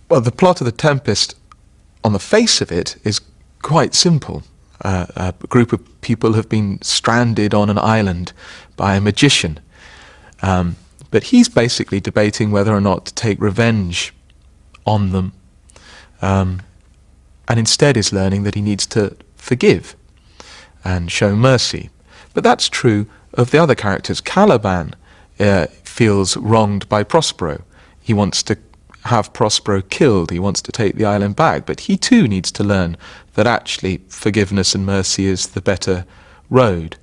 Well, the plot of The Tempest, on the face of it, is quite simple. A group of people have been stranded on an island by a magician. But he's basically debating whether or not to take revenge on them. And instead is learning that he needs to forgive and show mercy. But that's true of the other characters. Caliban feels wronged by Prospero. He wants to have Prospero killed. He wants to take the island back. But he too needs to learn that actually forgiveness and mercy is the better road.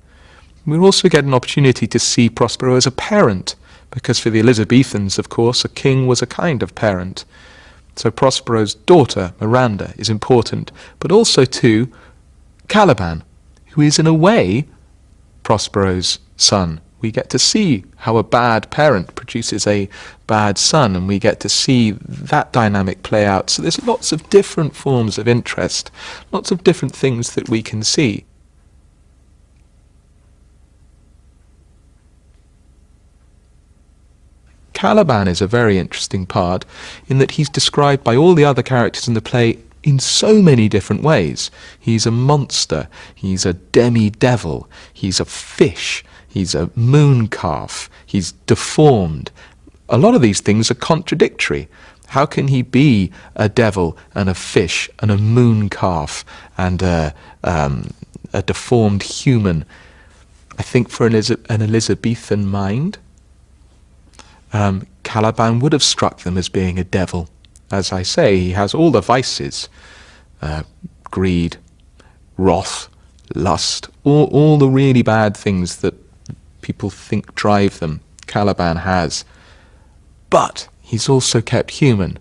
We also get an opportunity to see Prospero as a parent, because for the Elizabethans, of course, a king was a kind of parent. So Prospero's daughter, Miranda, is important, but also too Caliban, who is in a way Prospero's son. We get to see how a bad parent produces a bad son, and we get to see that dynamic play out. So there's lots of different forms of interest, lots of different things that we can see. Caliban is a very interesting part in that he's described by all the other characters in the play in so many different ways. He's a monster, he's a demi-devil, he's a fish, he's a moon calf, he's deformed. A lot of these things are contradictory. How can he be a devil and a fish and a moon calf and a deformed human? I think for an Elizabethan mind, Caliban would have struck them as being a devil. As I say, he has all the vices, greed, wrath, lust, all the really bad things that people think drive them, Caliban has. But he's also kept human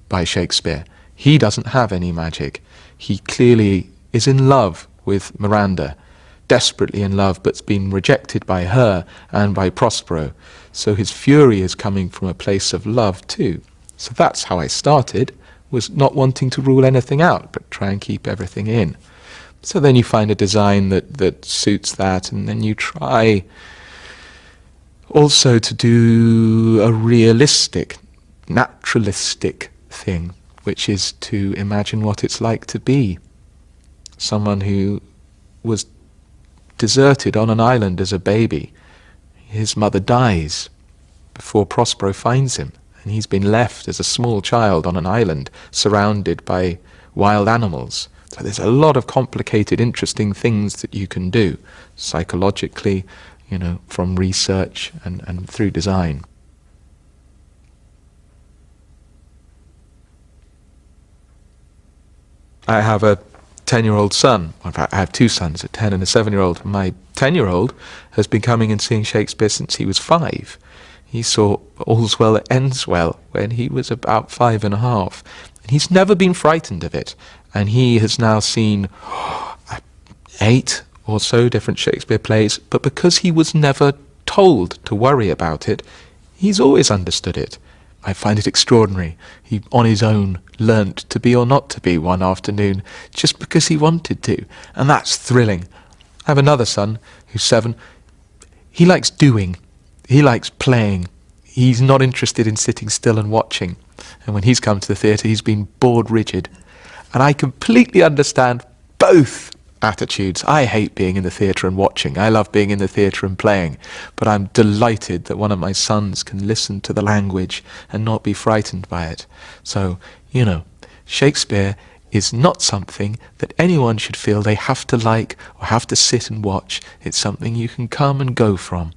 by Shakespeare. He doesn't have any magic. He clearly is in love with Miranda, desperately in love, but's been rejected by her and by Prospero. So his fury is coming from a place of love too. So that's how I started, was not wanting to rule anything out, but try and keep everything in. So then you find a design that suits that, and then you try also to do a realistic, naturalistic thing, which is to imagine what it's like to be someone who was deserted on an island as a baby. His mother dies before Prospero finds him, and he's been left as a small child on an island surrounded by wild animals. So there's a lot of complicated, interesting things that you can do psychologically, from research and through design. I have a 10-year-old son. In fact, I have two sons, a 10 and a 7-year-old. My 10-year-old has been coming and seeing Shakespeare since he was 5. He saw All's Well That Ends Well when he was about 5.5. And he's never been frightened of it. And he has now seen 8 or so different Shakespeare plays, but because he was never told to worry about it, he's always understood it. I find it extraordinary. He, on his own, learnt to be or not to be one afternoon, just because he wanted to, and that's thrilling. I have another son, who's 7. He likes doing. He likes playing. He's not interested in sitting still and watching. And when he's come to the theatre, he's been bored rigid. And I completely understand both attitudes. I hate being in the theatre and watching. I love being in the theatre and playing. But I'm delighted that one of my sons can listen to the language and not be frightened by it. So, Shakespeare is not something that anyone should feel they have to like or have to sit and watch. It's something you can come and go from.